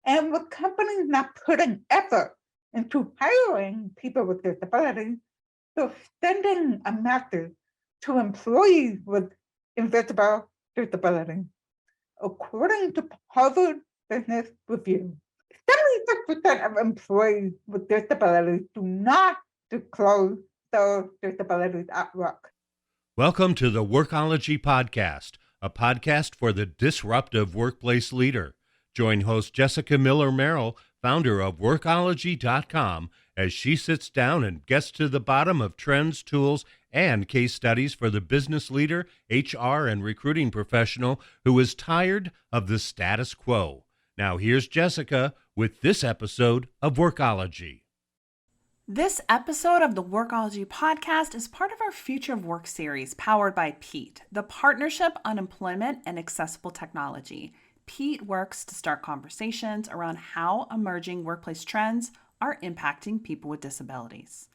And with companies not putting effort into hiring people with disabilities, they're sending a message to employees with invisible disabilities. According to Harvard Business Review, 76% of employees with disabilities do not disclose their disabilities at work. Welcome to the Workology podcast, a podcast for the disruptive workplace leader. Join host Jessica Miller-Merrill, founder of Workology.com, as she sits down and gets to the bottom of trends, tools, and case studies for the business leader, HR, and recruiting professional who is tired of the status quo. Now here's Jessica with this episode of Workology. This episode of the Workology podcast is part of our Future of Work series powered by PEAT, the Partnership on Employment and Accessible Technology. PEAT works to start conversations around how emerging workplace trends are impacting people with disabilities.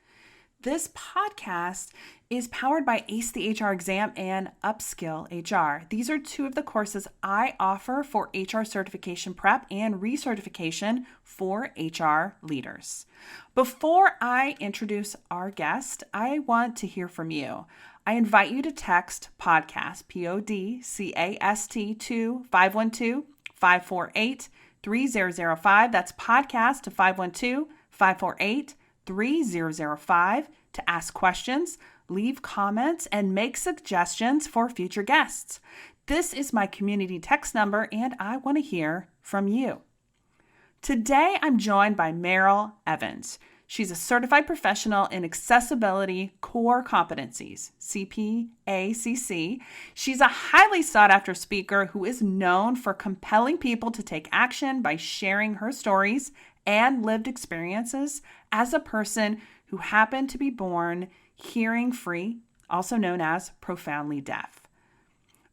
This podcast is powered by Ace the HR Exam and Upskill HR. These are two of the courses I offer for HR certification prep and recertification for HR leaders. Before I introduce our guest, I want to hear from you. I invite you to text podcast, PODCAST, to 512-548-3005. That's podcast to 512-548-3005 to ask questions, leave comments, and make suggestions for future guests. This is my community text number, and I want to hear from you. Today, I'm joined by Meryl Evans. She's a certified professional in Accessibility Core Competencies, CPACC. She's a highly sought-after speaker who is known for compelling people to take action by sharing her stories and lived experiences as a person who happened to be born hearing-free, also known as profoundly deaf.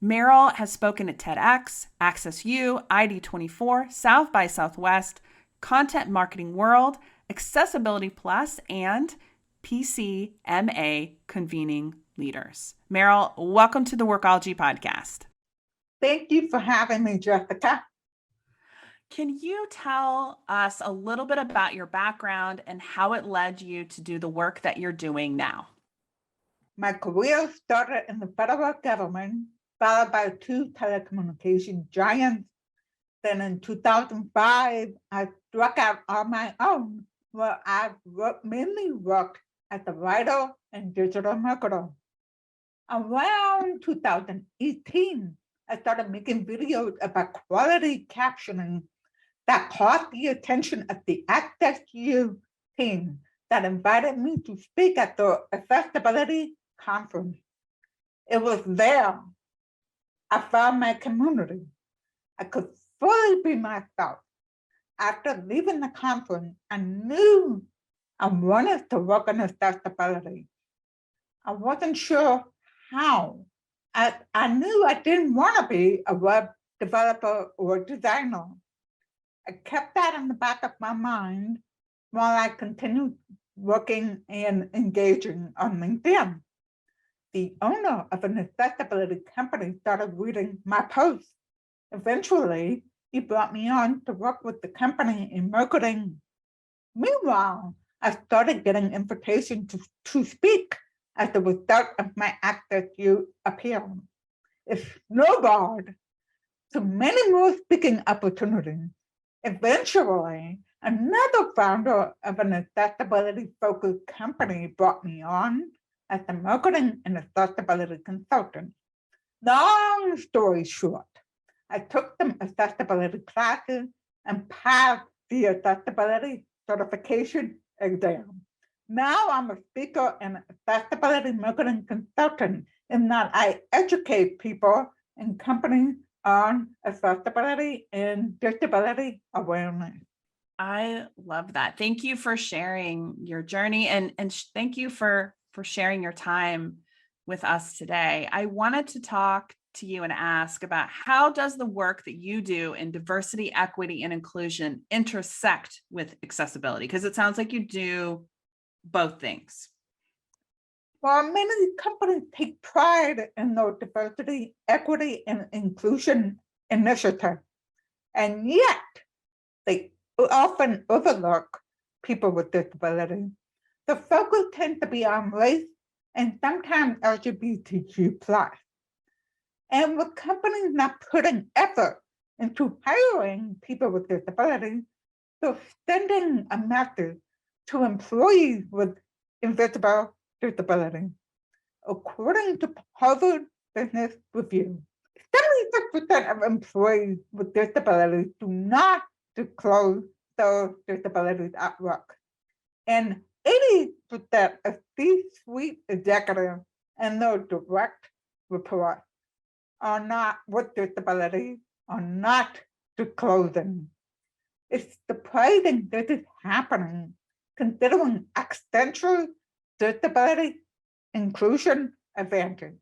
Meryl has spoken at TEDx, AccessU, ID24, South by Southwest, Content Marketing World, AccessibilityPlus, and PCMA Convening Leaders. Meryl, welcome to the Workology podcast. Thank you for having me, Jessica. Can you tell us a little bit about your background and how it led you to do the work that you're doing now? My career started in the federal government, followed by two telecommunication giants. Then in 2005, I struck out on my own, where I mainly worked as a writer and digital marketer. Around 2018, I started making videos about quality captioning that caught the attention of the AccessU team that invited me to speak at the Accessibility Conference. It was there I found my community. I could fully be myself. After leaving the conference, I knew I wanted to work on accessibility. I wasn't sure how. I knew I didn't want to be a web developer or designer. I kept that in the back of my mind while I continued working and engaging on LinkedIn. The owner of an accessibility company started reading my posts. Eventually, he brought me on to work with the company in marketing. Meanwhile, I started getting invitations to speak as a result of my AccessU appearance. It snowballed to many more speaking opportunities. Eventually, another founder of an accessibility-focused company brought me on as a marketing and accessibility consultant. Long story short, I took some accessibility classes and passed the accessibility certification exam. Now I'm a speaker and accessibility marketing consultant in that I educate people and companies on accessibility and disability awareness. I love that. Thank you for sharing your journey and thank you for sharing your time with us today. I wanted to talk to you and ask about how does the work that you do in diversity, equity, and inclusion intersect with accessibility? Because it sounds like you do both things. Well, many companies take pride in their diversity, equity, and inclusion initiative. And yet, They often overlook people with disabilities. The focus tends to be on race and sometimes LGBTQ+. And with companies not putting effort into hiring people with disabilities, they're sending a message to employees with invisible disabilities. According to Harvard Business Review, 76% of employees with disabilities do not disclose their disabilities at work. And 80% of C-suite executives and their direct reports are not with disabilities, are not disclosing. It's surprising this is happening, considering Accenture's disability inclusion advantage.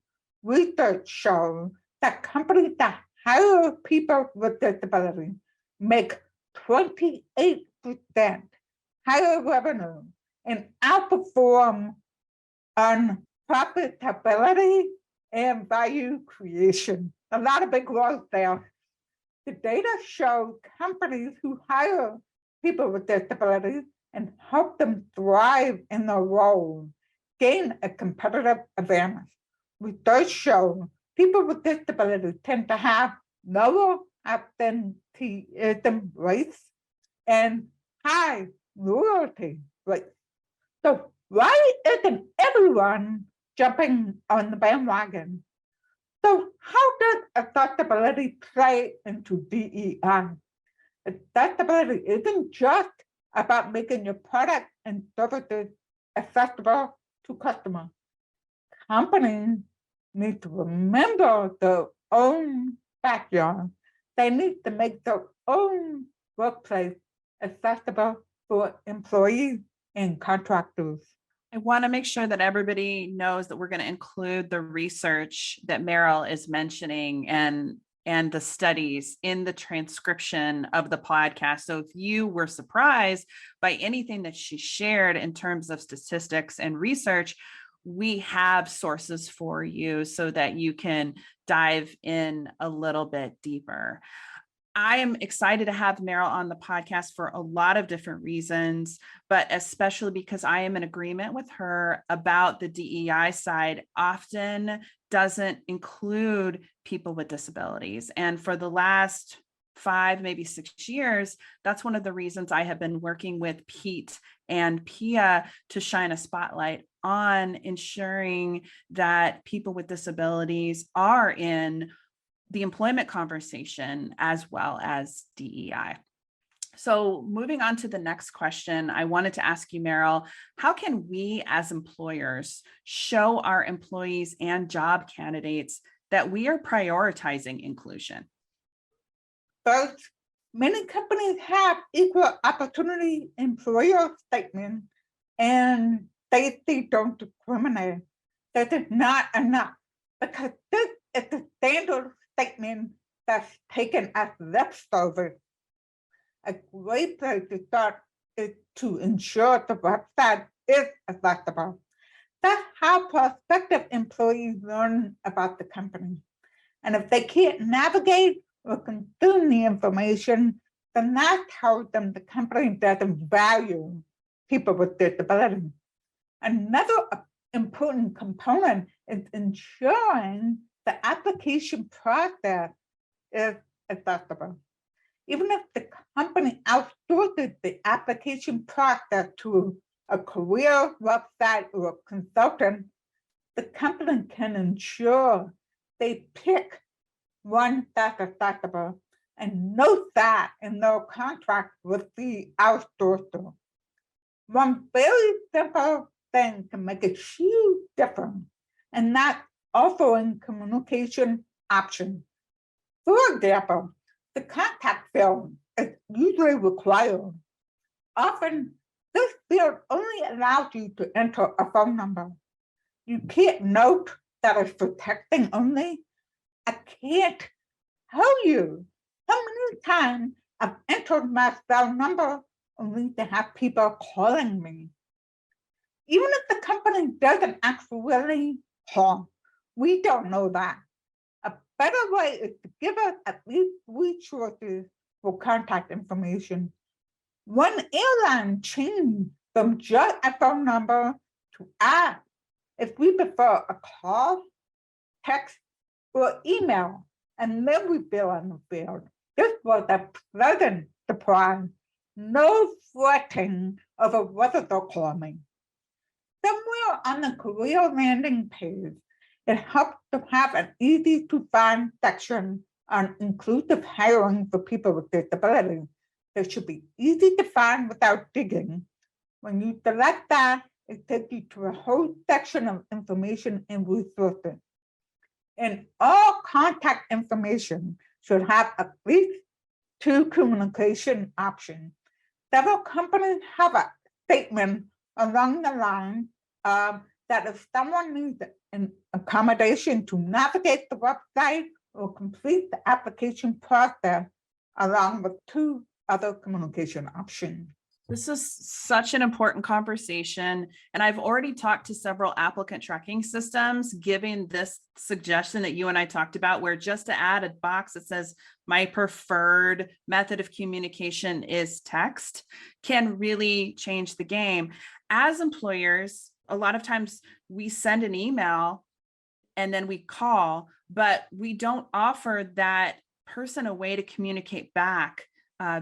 Research shows that companies that hire people with disabilities make 28% higher revenue and outperform on profitability and value creation. A lot of big growth there. The data show companies who hire people with disabilities and help them thrive in their role gain a competitive advantage. Research shows people with disabilities tend to have lower absenteeism rates and high loyalty rates. So why isn't everyone jumping on the bandwagon? So how does accessibility play into DEI? Accessibility isn't just about making your product and services accessible to customers. Companies need to remember their own backyard. They need to make their own workplace accessible for employees and contractors. I want to make sure that everybody knows that we're going to include the research that Meryl is mentioning and the studies in the transcription of the podcast. So if you were surprised by anything that she shared in terms of statistics and research, we have sources for you so that you can dive in a little bit deeper. I am excited to have Meryl on the podcast for a lot of different reasons, but especially because I am in agreement with her about the DEI side often doesn't include people with disabilities. And for the last 5, maybe 6 years, that's one of the reasons I have been working with Pete and Pia to shine a spotlight on ensuring that people with disabilities are in the employment conversation as well as DEI. So moving on to the next question, I wanted to ask you, Meryl, how can we as employers show our employees and job candidates that we are prioritizing inclusion? First, many companies have equal opportunity employer statements and they don't discriminate. That is not enough because this is the standard statement that's taken as lip service. A great place to start is to ensure the website is accessible. That's how prospective employees learn about the company. And if they can't navigate or consume the information, then that tells them the company doesn't value people with disabilities. Another important component is ensuring the application process is accessible. Even if the company outsources the application process to a career website or a consultant, the company can ensure they pick one that's accessible and note that in their contract with the outsourcer. One very simple thing can make a huge difference, and that's offering communication options. For example, the contact field is usually required. Often, this field only allows you to enter a phone number. You can't note that it's for texting only. I can't tell you how many times I've entered my cell number only to have people calling me. Even if the company doesn't actually call, we don't know that. A better way is to give us at least 3 choices for contact information. One airline changed from just a phone number to ask if we prefer a call, text, or email, and then we fill in the field. This was a pleasant surprise. No fretting over whether they'll call me. Somewhere on the career landing page, it helps to have an easy-to-find section on inclusive hiring for people with disabilities. It should be easy to find without digging. When you select that, it takes you to a whole section of information and resources. And all contact information should have at least 2 communication options. Several companies have a statement along the line that if someone needs an accommodation to navigate the website or complete the application process, along with 2 other communication options. This is such an important conversation. And I've already talked to several applicant tracking systems, giving this suggestion that you and I talked about, where just to add a box that says my preferred method of communication is text can really change the game. As employers, a lot of times we send an email and then we call, but we don't offer that person a way to communicate back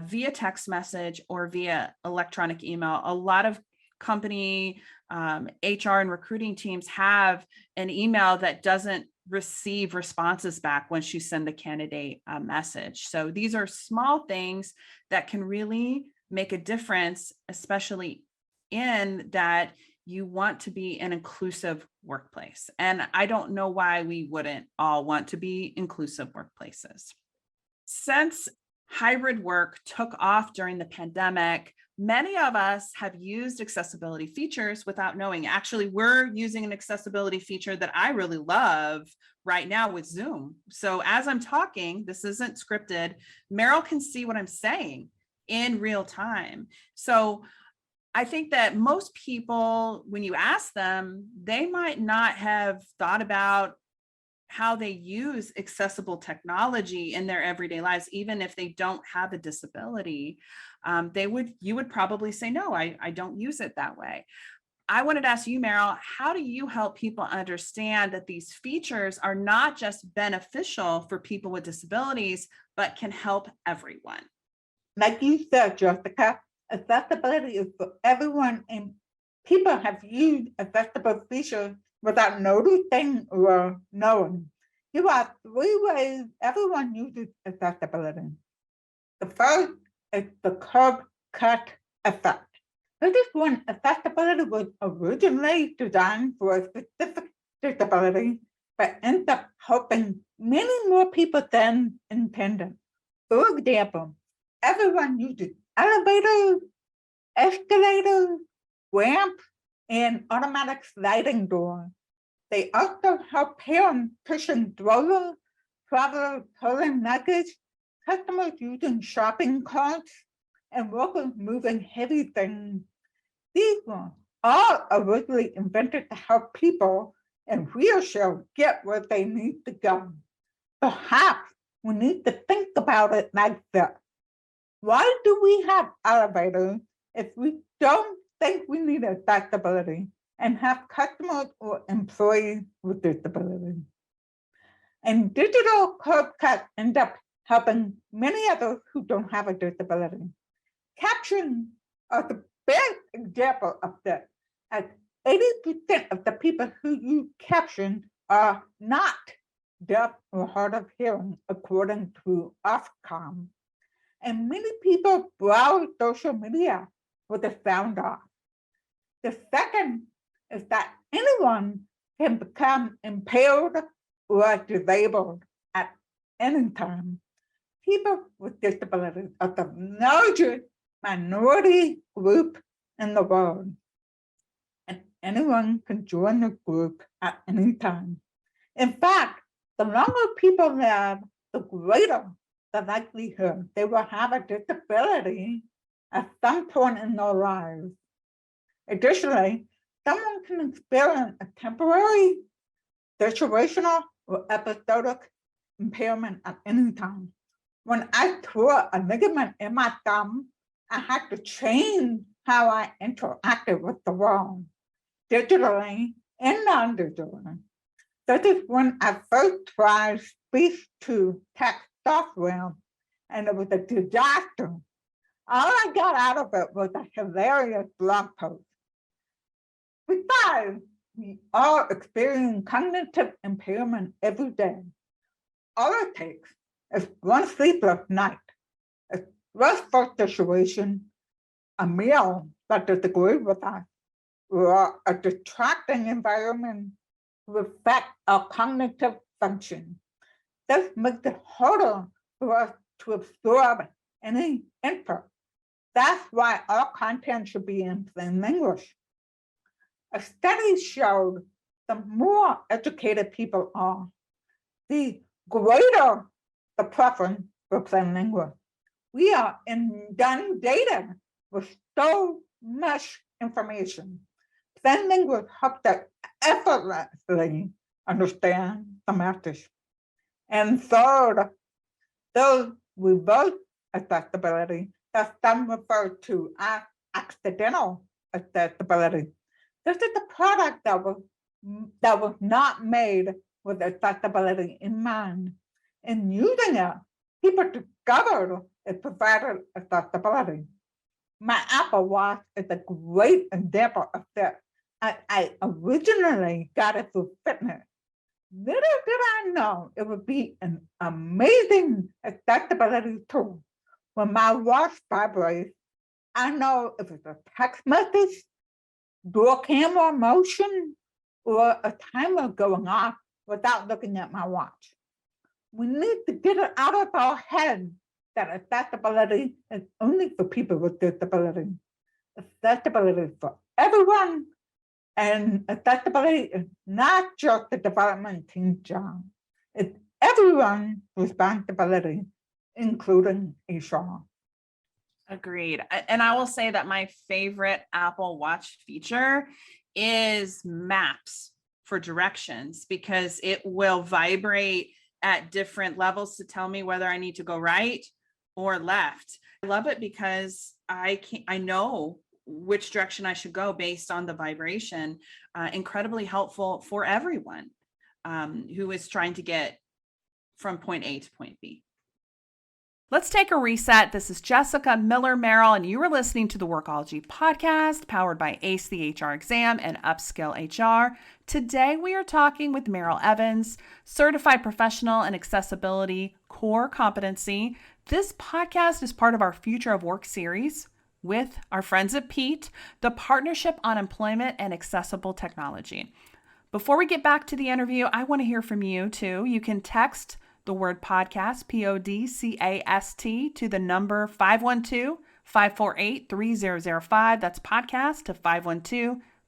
via text message or via electronic email. A lot of company HR and recruiting teams have an email that doesn't receive responses back once you send the candidate a message. So these are small things that can really make a difference, especially in that you want to be an inclusive workplace. And I don't know why we wouldn't all want to be inclusive workplaces. Since hybrid work took off during the pandemic, many of us have used accessibility features without knowing. Actually, we're using an accessibility feature that I really love right now with Zoom. So as I'm talking, this isn't scripted, Meryl can see what I'm saying in real time. So I think that most people, when you ask them, they might not have thought about how they use accessible technology in their everyday lives, even if they don't have a disability. You would probably say, no, I don't use it that way. I wanted to ask you, Meryl, how do you help people understand that these features are not just beneficial for people with disabilities, but can help everyone? Like you said, Jessica, accessibility is for everyone, and people have used accessible features without noticing or knowing. Here are 3 ways everyone uses accessibility. The first is the curb cut effect. This is when accessibility was originally designed for a specific disability, but ends up helping many more people than intended. For example, everyone uses elevators, escalators, ramps, and automatic sliding doors. They also help parents pushing strollers, travelers pulling luggage, customers using shopping carts, and workers moving heavy things. These were all originally invented to help people in wheelchairs get where they need to go. Perhaps we need to think about it like this. Why do we have elevators if we don't think we need accessibility and have customers or employees with disabilities? And digital curb cuts end up helping many others who don't have a disability. Captions are the best example of this, as 80% of the people who use captions are not deaf or hard of hearing, according to Ofcom. And many people browse social media with the sound off. The second is that anyone can become impaired or disabled at any time. People with disabilities are the largest minority group in the world, and anyone can join the group at any time. In fact, the longer people live, the greater the likelihood they will have a disability at some point in their lives. Additionally, someone can experience a temporary, situational, or episodic impairment at any time. When I tore a ligament in my thumb, I had to change how I interacted with the world, digitally and non-digitally. This is when I first tried speech-to-text software, and it was a disaster. All I got out of it was a hilarious blog post. Besides, we all experience cognitive impairment every day. All it takes is one sleepless night, a stressful situation, a meal that disagrees with us, or a distracting environment to affect our cognitive function. This makes it harder for us to absorb any input. That's why all content should be in plain English. A study showed the more educated people are, the greater the preference for plain English. We are inundated with so much information. Plain English helps us effortlessly understand the message. And third, those with both accessibility that some refer to as accidental accessibility. This is a product that was not made with accessibility in mind. In using it, people discovered it provided accessibility. My Apple Watch is a great example of this. I originally got it through fitness. Little did I know it would be an amazing accessibility tool. When my watch vibrates, I know if it's a text message, door camera motion, or a timer going off without looking at my watch. We need to get it out of our head that accessibility is only for people with disability. Accessibility is for everyone, and accessibility is not just the development team's job. It's everyone's responsibility, including HR. Agreed. And I will say that my favorite Apple Watch feature is maps for directions, because it will vibrate at different levels to tell me whether I need to go right or left. I love it because I know which direction I should go based on the vibration. Incredibly helpful for everyone who is trying to get from point A to point B. Let's take a reset. This is Jessica Miller Merrill, and you are listening to the Workology podcast powered by ACE the HR Exam and Upskill HR. Today, we are talking with Meryl Evans, certified professional in accessibility core competency. This podcast is part of our Future of Work series with our friends at PEAT, the Partnership on Employment and Accessible Technology. Before we get back to the interview, I want to hear from you too. You can text the word podcast, PODCAST, to the number 512-548-3005. That's podcast to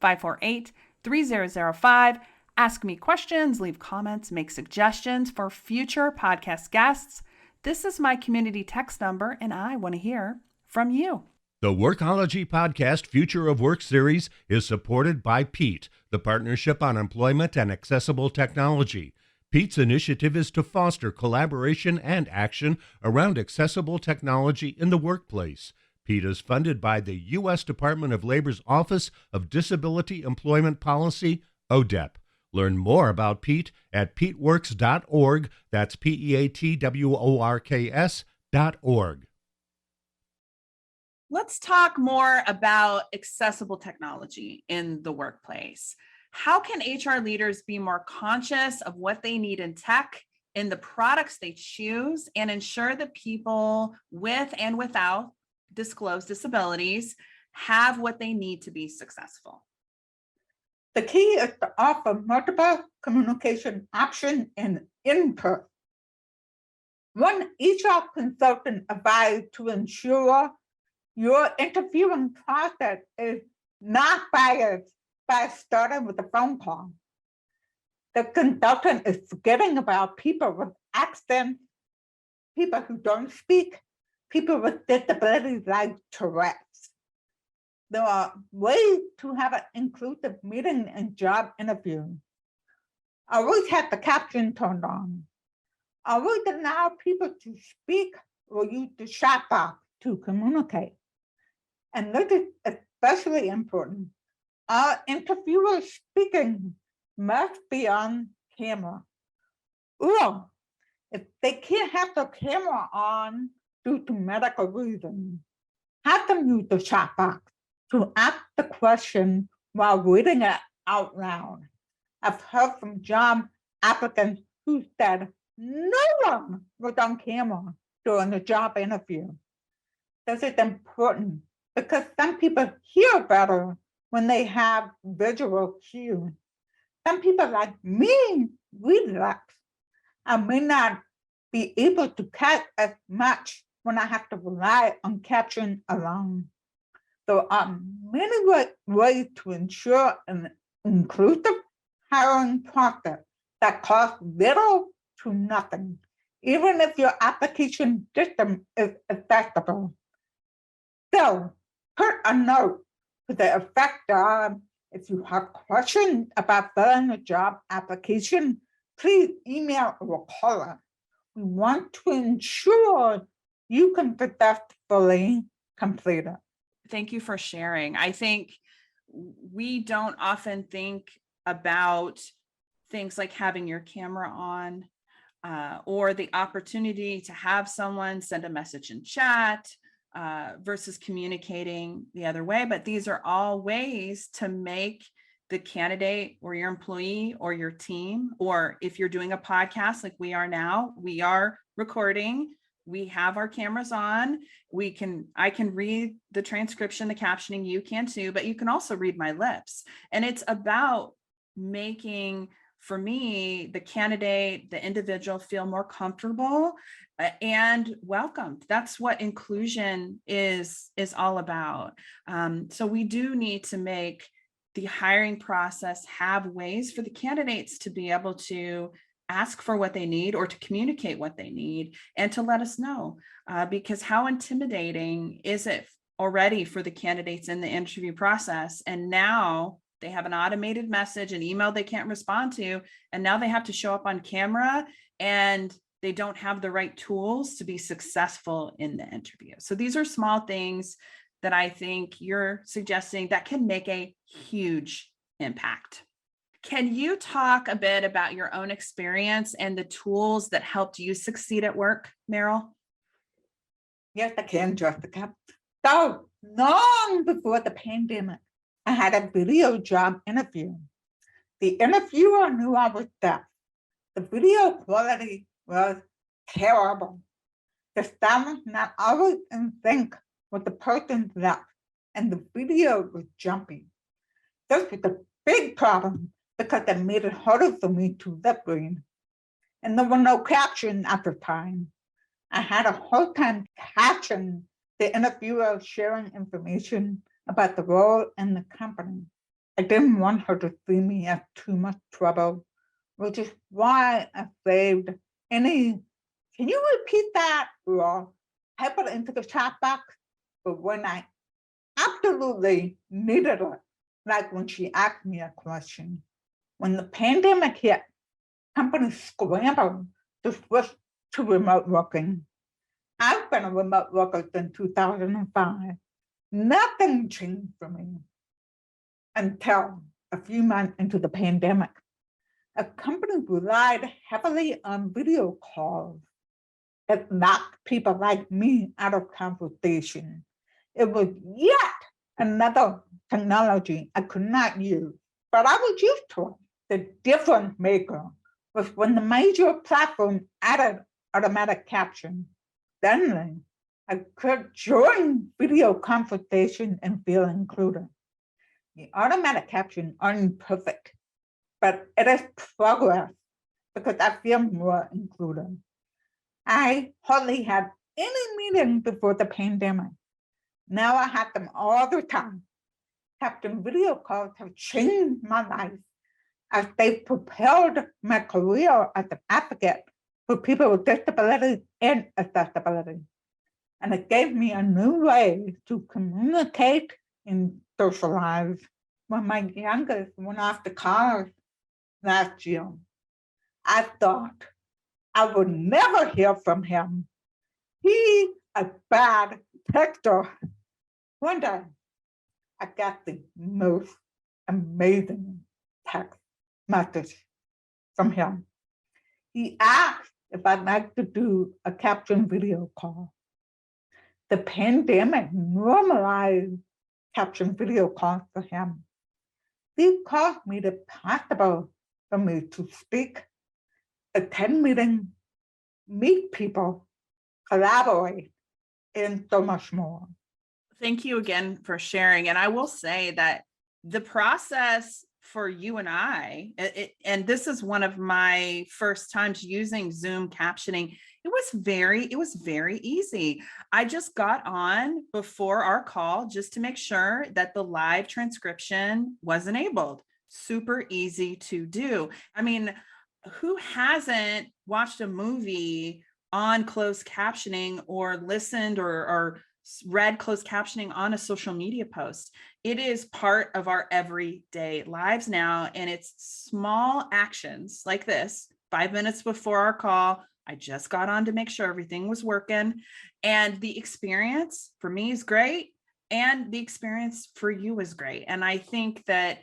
512-548-3005. Ask me questions, leave comments, make suggestions for future podcast guests. This is my community text number, and I want to hear from you. The Workology Podcast Future of Work series is supported by PEAT, the Partnership on Employment and Accessible Technology. PEAT's initiative is to foster collaboration and action around accessible technology in the workplace. PEAT is funded by the U.S. Department of Labor's Office of Disability Employment Policy, ODEP. Learn more about PEAT at peatworks.org. That's PEATWORKS.org. Let's talk more about accessible technology in the workplace. How can HR leaders be more conscious of what they need in tech, in the products they choose, and ensure that people with and without disclosed disabilities have what they need to be successful? The key is to offer multiple communication options and input. One HR consultant advised to ensure your interviewing process is not biased by starting with a phone call. The consultant is forgetting about people with accents, people who don't speak, people with disabilities like Tourette's. There are ways to have an inclusive meeting and job interview. Always have the caption turned on. always allow people to speak or use the chat box to communicate. And this is especially important. Our interviewers speaking must be on camera. Or if they can't have the camera on due to medical reasons, have them use the chat box to ask the question while reading it out loud. I've heard from job applicants who said no one was on camera during the job interview. This is important because some people hear better when they have visual cues. Some people like me read less. I may not be able to catch as much when I have to rely on caption alone. There are many ways to ensure an inclusive hiring process that costs little to nothing, even if your application system is accessible. So, put a note to the effect of, if you have questions about filling a job application, please email or call us. We want to ensure you can successfully complete it. Thank you for sharing. I think we don't often think about things like having your camera on or the opportunity to have someone send a message in chat versus communicating the other way. But these are all ways to make the candidate or your employee or your team, or if you're doing a podcast like we are now, we are recording, we have our cameras on, I can read the transcription, the captioning, you can too, but you can also read my lips. And it's about making, for me, the candidate, the individual feel more comfortable and welcomed. That's what inclusion is all about. So we do need to make the hiring process have ways for the candidates to be able to ask for what they need or to communicate what they need and to let us know, because how intimidating is it already for the candidates in the interview process? And now they have an automated message, an email they can't respond to, and now they have to show up on camera and they don't have the right tools to be successful in the interview. So these are small things that I think you're suggesting that can make a huge impact. Can you talk a bit about your own experience and the tools that helped you succeed at work, Meryl? Yes, I can, Jessica. So long before the pandemic, I had a video job interview. The interviewer knew I was deaf. The video quality was terrible. The sound was not always in sync with the person's left, and the video was jumpy. This was a big problem because it made it harder for me to lip read. And there were no captions at the time. I had a hard time catching the interviewer sharing information about the role in the company. I didn't want her to see me as too much trouble, which is why I saved any, can you repeat that? Or type it into the chat box. But when I absolutely needed it, like when she asked me a question. When the pandemic hit, companies scrambled to switch to remote working. I've been a remote worker since 2005. Nothing changed for me until a few months into the pandemic. A company relied heavily on video calls. It knocked people like me out of conversation. It was yet another technology I could not use, but I was used to it. The difference maker was when the major platform added automatic caption. Suddenly, I could join video conversation and feel included. The automatic caption aren't perfect, but it is progress because I feel more included. I hardly had any meeting before the pandemic. Now I have them all the time. Captain video calls have changed my life as they propelled my career as an advocate for people with disabilities and accessibility. And it gave me a new way to communicate and socialize. When my youngest went off to college last year, I thought, I would never hear from him. He's a bad texter. One day, I got the most amazing text message from him. He asked if I'd like to do a caption video call. The pandemic normalized caption video calls for him. These calls made it possible for me to speak, attend meetings, meet people, collaborate, and so much more. Thank you again for sharing. And I will say that the process for you and I, and this is one of my first times using Zoom captioning, it was very easy. I just got on before our call just to make sure that the live transcription was enabled. Super easy to do. I mean, who hasn't watched a movie on closed captioning or listened or read closed captioning on a social media post? It is part of our everyday lives now. And it's small actions like this. 5 minutes before our call, I just got on to make sure everything was working. And the experience for me is great. And the experience for you is great. And I think that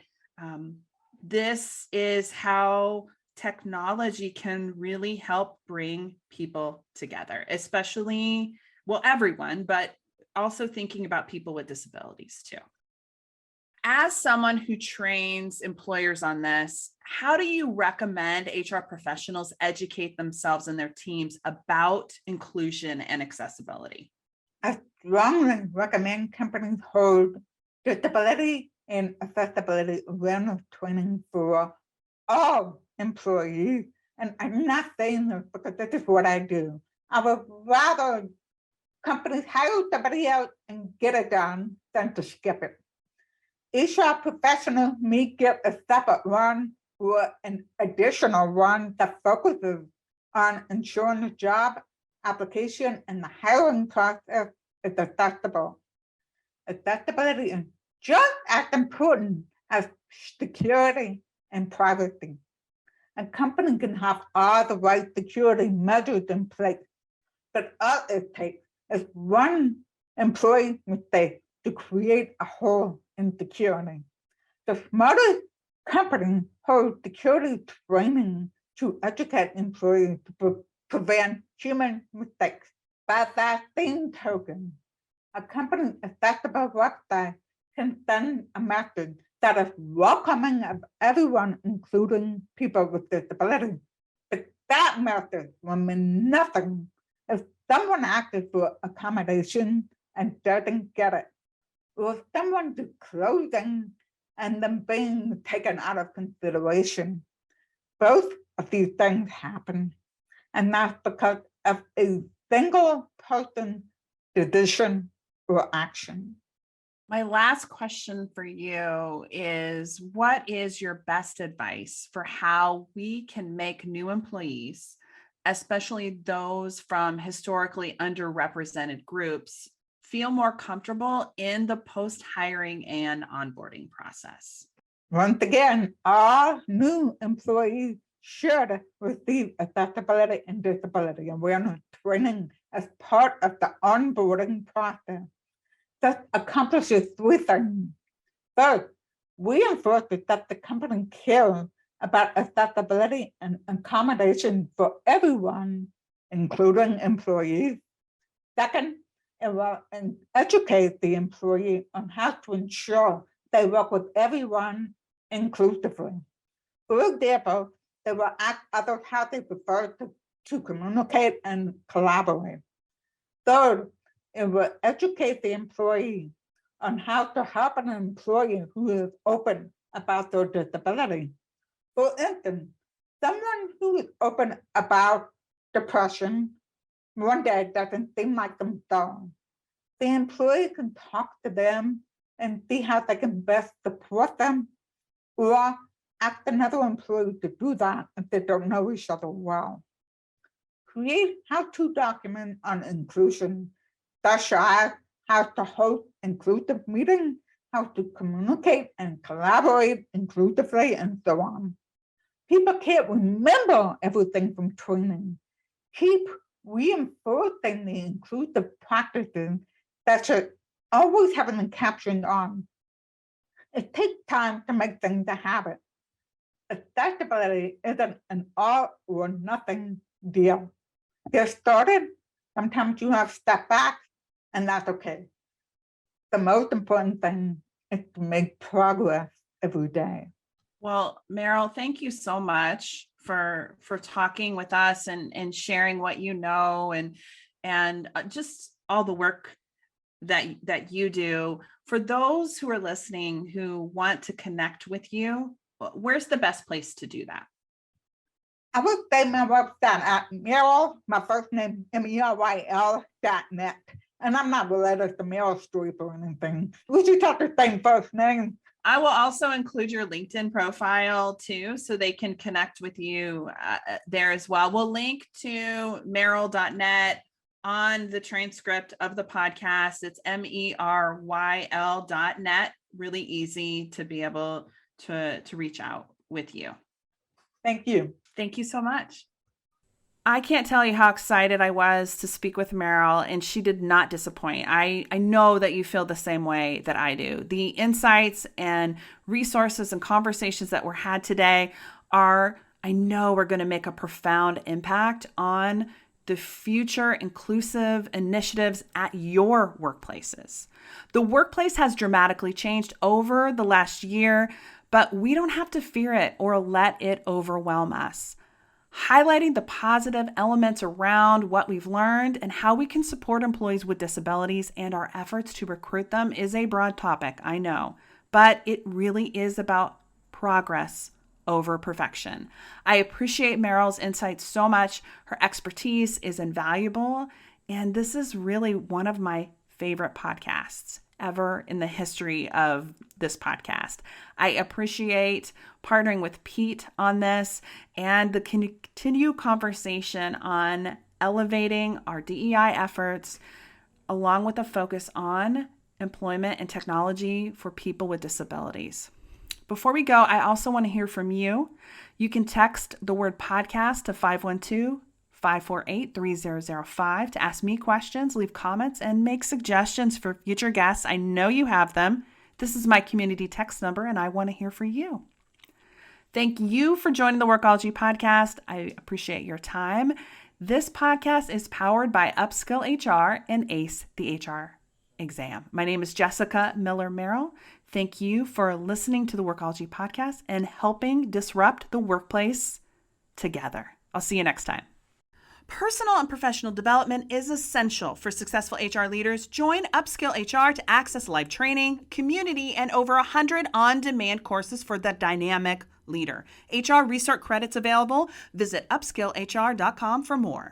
this is how technology can really help bring people together, especially, well, everyone, but also thinking about people with disabilities too. As someone who trains employers on this, how do you recommend HR professionals educate themselves and their teams about inclusion and accessibility? I strongly recommend companies hold disability and accessibility awareness training for all employees. And I'm not saying this because this is what I do. I would rather companies hire somebody else and get it done than to skip it. HR professionals may get a separate one or an additional one that focuses on ensuring the job application and the hiring process is accessible. Accessibility is just as important as security and privacy. A company can have all the right security measures in place, but all it takes is one employee mistake to create a hole in security. The smartest company holds security training to educate employees to prevent human mistakes. By that same token, a company's accessible website can send a message that is welcoming of everyone, including people with disabilities. But that message will mean nothing if someone asks for accommodation and doesn't get it, or if someone is closing and then being taken out of consideration. Both of these things happen, and that's because of a single person decision or action. My last question for you is, what is your best advice for how we can make new employees, especially those from historically underrepresented groups, feel more comfortable in the post-hiring and onboarding process? Once again, all new employees should receive accessibility and disability awareness training as part of the onboarding process. This accomplishes three things. First, reinforces that the company cares about accessibility and accommodation for everyone, including employees. Second, it will educate the employee on how to ensure they work with everyone inclusively. For example, they will ask others how they prefer to communicate and collaborate. Third, it will educate the employee on how to help an employee who is open about their disability. For instance, someone who is open about depression one day doesn't seem like themselves. The employee can talk to them and see how they can best support them, or ask another employee to do that if they don't know each other well. Create how-to documents on inclusion, such as how to host inclusive meetings, how to communicate and collaborate inclusively, and so on. People can't remember everything from training. keep reinforcing the inclusive practices that should always have an caption on. It takes time to make things a habit. Accessibility isn't an all or nothing deal. Get started, sometimes you have step back, and that's okay. The most important thing is to make progress every day. Well, Meryl, thank you so much for talking with us and sharing what you know and just all the work that you do. For those who are listening who want to connect with you, where's the best place to do that? I would say my website at Meryl, my first name, MERYL.net. And I'm not related to Meryl Streep or anything. We should have the same first name. I will also include your LinkedIn profile too, so they can connect with you there as well. We'll link to Meryl.net on the transcript of the podcast. It's MERYL.net. Really easy to be able to reach out with you. Thank you. Thank you so much. I can't tell you how excited I was to speak with Meryl, and she did not disappoint. I know that you feel the same way that I do. The insights and resources and conversations that were had today I know we're going to make a profound impact on the future inclusive initiatives at your workplaces. The workplace has dramatically changed over the last year, but we don't have to fear it or let it overwhelm us. Highlighting the positive elements around what we've learned and how we can support employees with disabilities and our efforts to recruit them is a broad topic, I know, but it really is about progress over perfection. I appreciate Meryl's insights so much. Her expertise is invaluable, and this is really one of my favorite podcasts ever in the history of this podcast. I appreciate partnering with Pete on this and the continued conversation on elevating our DEI efforts, along with a focus on employment and technology for people with disabilities. Before we go, I also want to hear from you. You can text the word podcast to 512-548-3005 to ask me questions, leave comments, and make suggestions for future guests. I know you have them. This is my community text number, and I want to hear from you. Thank you for joining the Workology podcast. I appreciate your time. This podcast is powered by Upskill HR and ACE, the HR exam. My name is Jessica Miller Merrill. Thank you for listening to the Workology podcast and helping disrupt the workplace together. I'll see you next time. Personal and professional development is essential for successful HR leaders. Join Upskill HR to access live training, community, and over 100 on-demand courses for the dynamic leader. HR Research credits available. Visit upskillhr.com for more.